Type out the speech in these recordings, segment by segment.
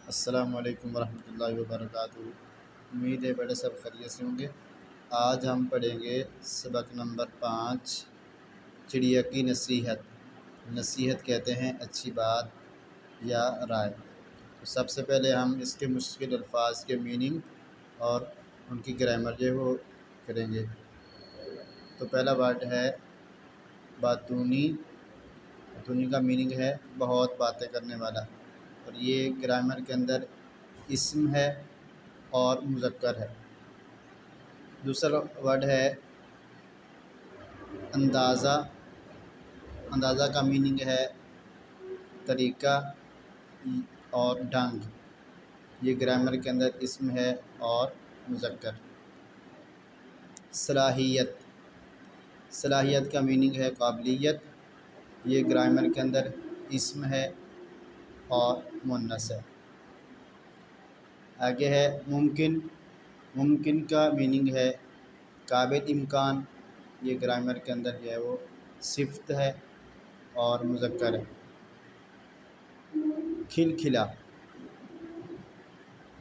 السلام علیکم ورحمۃ اللہ وبرکاتہ۔ امید ہے بیٹے سب خیریت سے ہوں گے۔ آج ہم پڑھیں گے سبق نمبر 5، چڑیا کی نصیحت۔ نصیحت کہتے ہیں اچھی بات یا رائے۔ تو سب سے پہلے ہم اس کے مشکل الفاظ کے میننگ اور ان کی گرامر جو ہے وہ کریں گے۔ تو پہلا ورڈ ہے باتونی۔ باتونی کا میننگ ہے بہت باتیں کرنے والا، اور یہ گرامر کے اندر اسم ہے اور مذکر ہے۔ دوسرا ورڈ ہے اندازہ۔ اندازہ کا میننگ ہے طریقہ اور ڈھنگ۔ یہ گرامر کے اندر اسم ہے اور مذکر۔ صلاحیت۔ صلاحیت کا میننگ ہے قابلیت۔ یہ گرامر کے اندر اسم ہے اور مؤنث ہے۔ آگے ہے ممکن۔ ممکن کا میننگ ہے قابل امکان۔ یہ گرامر کے اندر جو ہے وہ صفت ہے اور مذکر ہے۔ کھلکھلا،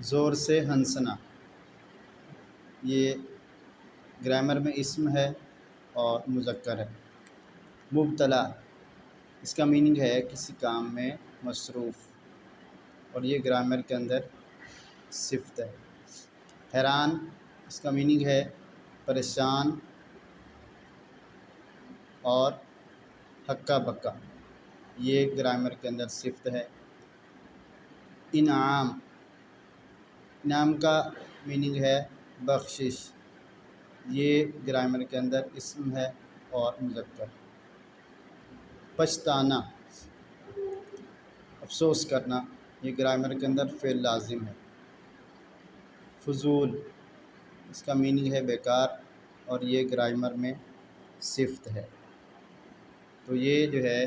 زور سے ہنسنا۔ یہ گرامر میں اسم ہے اور مذکر ہے۔ مبتلا، اس کا میننگ ہے کسی کام میں مصروف، اور یہ گرامر کے اندر صفت ہے۔ حیران، اس کا میننگ ہے پریشان اور ہکا بکا۔ یہ گرامر کے اندر صفت ہے۔ انعام، انعام کا میننگ ہے بخشش۔ یہ گرامر کے اندر اسم ہے اور مذکر۔ پچھتانا، افسوس کرنا۔ یہ گرامر کے اندر فعل لازم ہے۔ فضول، اس کا میننگ ہے بیکار، اور یہ گرامر میں صفت ہے۔ تو یہ جو ہے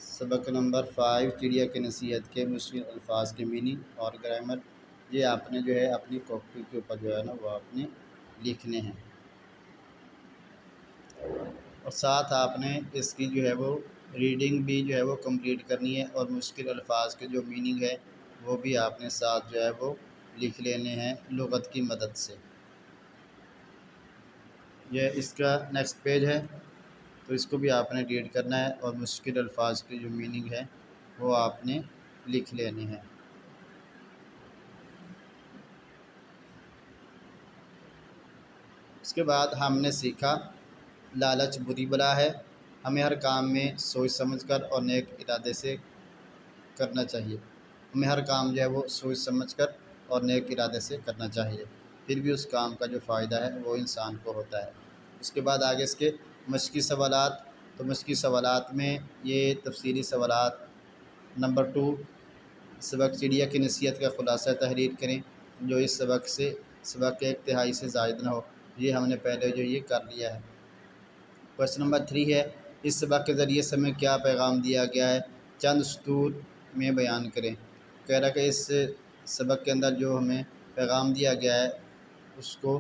سبق نمبر 5 چڑیا کی نصیحت کے مشکل الفاظ کے میننگ اور گرامر، یہ آپ نے جو ہے اپنی کاپی کے اوپر جو ہے نا وہ آپ نے لکھنے ہیں، اور ساتھ آپ نے اس کی جو ہے وہ ریڈنگ بھی جو ہے وہ کمپلیٹ کرنی ہے، اور مشکل الفاظ کے جو میننگ ہے وہ بھی آپ نے ساتھ جو ہے وہ لکھ لینے ہیں لغت کی مدد سے۔ یہ اس کا نیکسٹ پیج ہے، تو اس کو بھی آپ نے ریڈ کرنا ہے، اور مشکل الفاظ کی جو میننگ ہے وہ آپ نے لکھ لینے ہیں۔ اس کے بعد ہم نے سیکھا لالچ بری بلا ہے، ہمیں ہر کام میں سوچ سمجھ کر اور نیک ارادے سے کرنا چاہیے۔ ہمیں ہر کام جو ہے وہ سوچ سمجھ کر اور نیک ارادے سے کرنا چاہیے، پھر بھی اس کام کا جو فائدہ ہے وہ انسان کو ہوتا ہے۔ اس کے بعد آگے اس کے مشقی سوالات۔ تو مشقی سوالات میں یہ تفصیلی سوالات نمبر 2، سبق چڑیا کی نصیحت کا خلاصہ تحریر کریں جو اس سبق کے 1 تہائی سے زائد نہ ہو۔ یہ ہم نے پہلے جو یہ کر لیا ہے۔ کویسچن نمبر 3 ہے اس سبق کے ذریعے سے ہمیں کیا پیغام دیا گیا ہے، چند سطور میں بیان کریں۔ کہہ رہا کہ اس سبق کے اندر جو ہمیں پیغام دیا گیا ہے اس کو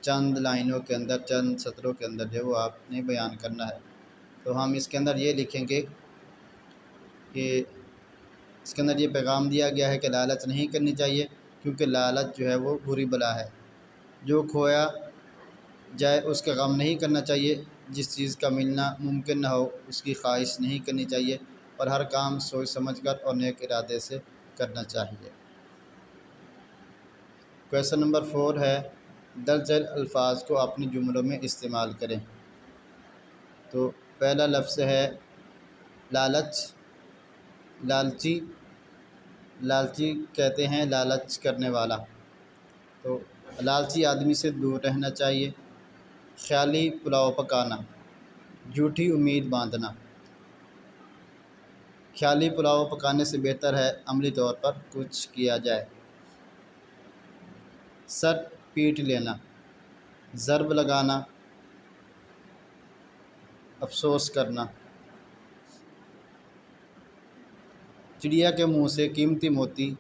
چند لائنوں کے اندر، چند سطروں کے اندر جو وہ آپ نے بیان کرنا ہے۔ تو ہم اس کے اندر یہ لکھیں گے کہ اس کے اندر یہ پیغام دیا گیا ہے کہ لالچ نہیں کرنی چاہیے، کیونکہ لالچ جو ہے وہ بری بلا ہے۔ جو کھویا جائے اس کا غم نہیں کرنا چاہیے، جس چیز کا ملنا ممکن نہ ہو اس کی خواہش نہیں کرنی چاہیے، اور ہر کام سوچ سمجھ کر اور نیک ارادے سے کرنا چاہیے۔ کویسچن نمبر 4 ہے درج ذیل الفاظ کو اپنے جملوں میں استعمال کریں۔ تو پہلا لفظ ہے لالچ۔ لالچی، لالچی کہتے ہیں لالچ کرنے والا، تو لالچی آدمی سے دور رہنا چاہیے۔ خیالی پلاؤ پکانا، جھوٹی امید باندھنا۔ خیالی پلاؤ پکانے سے بہتر ہے عملی طور پر کچھ کیا جائے۔ سر پیٹ لینا، ضرب لگانا، افسوس کرنا۔ چڑیا کے منہ سے قیمتی موتی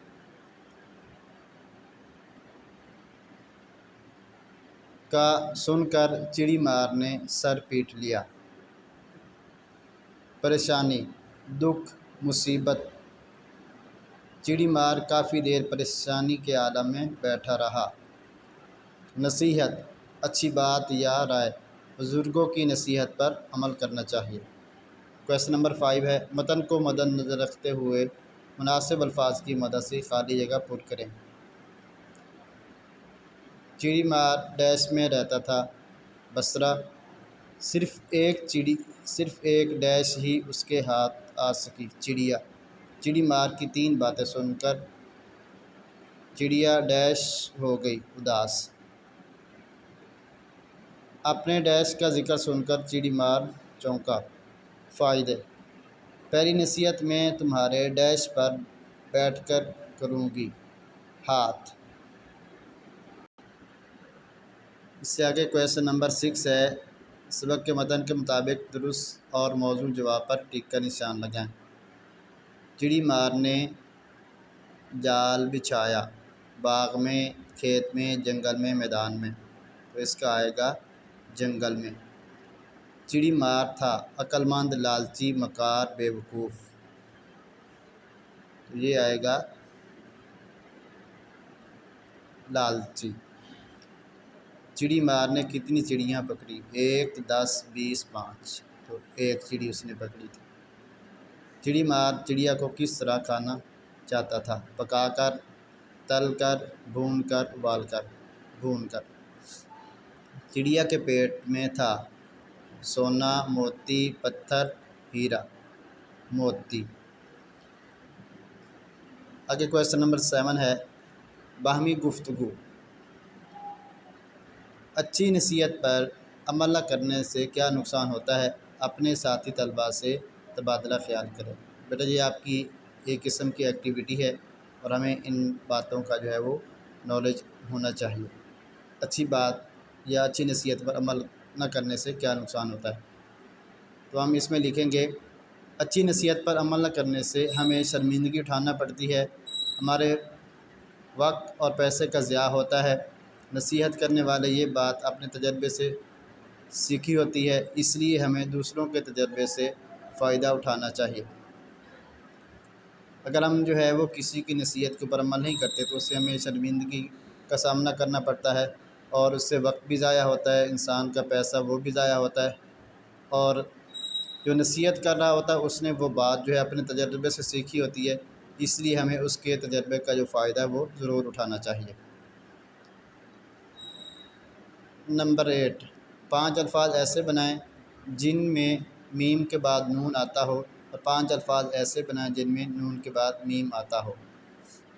کا سن کر چڑی مار نے سر پیٹ لیا۔ پریشانی، دکھ، مصیبت۔ چڑی مار کافی دیر پریشانی کے عالم میں بیٹھا رہا۔ نصیحت، اچھی بات یا رائے، بزرگوں کی نصیحت پر عمل کرنا چاہیے۔ کویسچن نمبر 5 ہے، متن کو مد نظر رکھتے ہوئے مناسب الفاظ کی مدد سے خالی جگہ پر کریں۔ چڑی مار ڈیش میں رہتا تھا، بصرہ۔ صرف ایک ڈیش ہی اس کے ہاتھ آ سکی، چڑیا۔ چڑی مار کی 3 باتیں سن کر چڑیا ڈیش ہو گئی، اداس۔ اپنے ڈیش کا ذکر سن کر چڑی مار چونکا۔ فائدے: پہلی نصیحت، میں تمہارے ڈیش پر بیٹھ کر کروں گی، ہاتھ۔ اس سے آگے کویسچن نمبر 6 ہے، سبق کے متن کے مطابق درست اور موزوں جواب پر ٹک کا نشان لگائیں۔ چڑی مار نے جال بچھایا، باغ میں، کھیت میں، جنگل میں، میدان میں۔ تو اس کا آئے گا جنگل میں۔ چڑی مار تھا عقل مند، لالچی، مکار، بے وقوف۔ تو یہ آئے گا لالچی۔ چڑی مار نے کتنی چڑیاں پکڑی؟ 1، 10، 20، 5۔ تو 1 چڑی اس نے پکڑی تھی۔ چڑی مار چڑیا کو کس طرح کھانا چاہتا تھا؟ پکا کر، تل کر، بھون کر، ابال کر۔ بھون کر۔ چڑیا کے پیٹ میں تھا سونا، موتی، پتھر، ہیرا۔ موتی۔ آگے کویسچن نمبر 7 ہے، باہمی گفتگو۔ اچھی نصیحت پر عمل نہ کرنے سے کیا نقصان ہوتا ہے؟ اپنے ساتھی طلباء سے تبادلہ خیال کریں۔ بیٹا یہ آپ کی ایک قسم کی ایکٹیویٹی ہے اور ہمیں ان باتوں کا جو ہے وہ نالج ہونا چاہیے۔ اچھی بات یا اچھی نصیحت پر عمل نہ کرنے سے کیا نقصان ہوتا ہے؟ تو ہم اس میں لکھیں گے، اچھی نصیحت پر عمل نہ کرنے سے ہمیں شرمندگی اٹھانا پڑتی ہے، ہمارے وقت اور پیسے کا ضیاع ہوتا ہے۔ نصیحت کرنے والے یہ بات اپنے تجربے سے سیکھی ہوتی ہے، اس لیے ہمیں دوسروں کے تجربے سے فائدہ اٹھانا چاہیے۔ اگر ہم جو ہے وہ کسی کی نصیحت کے اوپر عمل نہیں کرتے تو اس سے ہمیں شرمندگی کا سامنا کرنا پڑتا ہے اور اس سے وقت بھی ضائع ہوتا ہے، انسان کا پیسہ وہ بھی ضائع ہوتا ہے، اور جو نصیحت کر رہا ہوتا ہے اس نے وہ بات جو ہے اپنے تجربے سے سیکھی ہوتی ہے، اس لیے ہمیں اس کے تجربے کا جو فائدہ ہے وہ ضرور اٹھانا چاہیے۔ نمبر 8، 5 الفاظ ایسے بنائیں جن میں میم کے بعد نون آتا ہو اور 5 الفاظ ایسے بنائیں جن میں نون کے بعد میم آتا ہو۔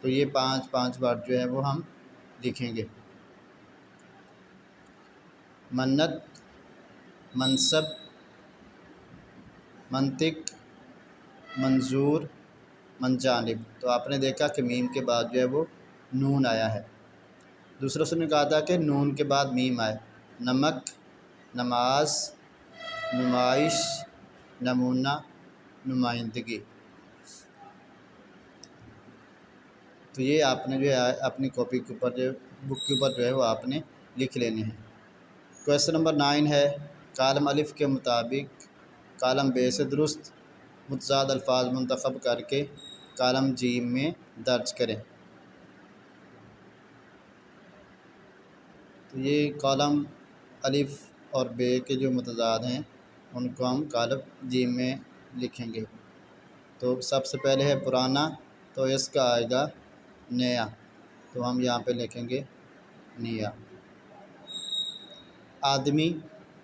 تو یہ 5 ورڈ جو ہے وہ ہم لکھیں گے۔ منت، منصب، منطق، منظور، منجانب۔ تو آپ نے دیکھا کہ میم کے بعد جو ہے وہ نون آیا ہے۔ دوسروں سے نے کہا تھا کہ نون کے بعد میم آئے۔ نمک، نماز، نمائش، نمونہ، نمائندگی۔ تو یہ آپ نے جو ہے اپنی کاپی کے اوپر بک کے اوپر جو ہے وہ آپ نے لکھ لینے ہیں۔ کویسچن نمبر 9 ہے، کالم الف کے مطابق کالم بے سے درست متضاد الفاظ منتخب کر کے کالم جیم میں درج کریں۔ تو یہ کالم الف اور بے کے جو متضاد ہیں ان کو ہم کالم جیم میں لکھیں گے۔ تو سب سے پہلے ہے پرانا، تو اس کا آئے گا نیا، تو ہم یہاں پہ لکھیں گے نیا۔ آدمی،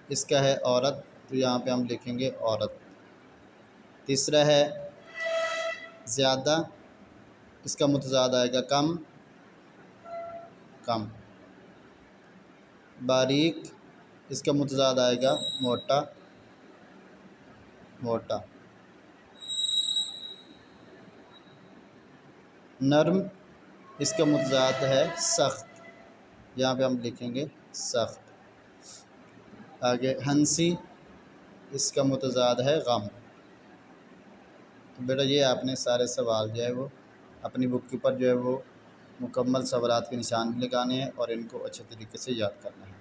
اس کا ہے عورت، تو یہاں پہ ہم لکھیں گے عورت۔ تیسرا ہے زیادہ، اس کا متضاد آئے گا کم، کم۔ باریک، اس کا متضاد آئے گا موٹا، موٹا۔ نرم، اس کا متضاد ہے سخت، یہاں پہ ہم لکھیں گے سخت۔ آگے ہنسی، اس کا متضاد ہے غم۔ تو بیٹا یہ آپ نے سارے سوال جو ہے وہ اپنی بک کے اوپر جو ہے وہ مکمل سوالات کے نشان بھی لگانے ہیں اور ان کو اچھے طریقے سے یاد کرنا ہے۔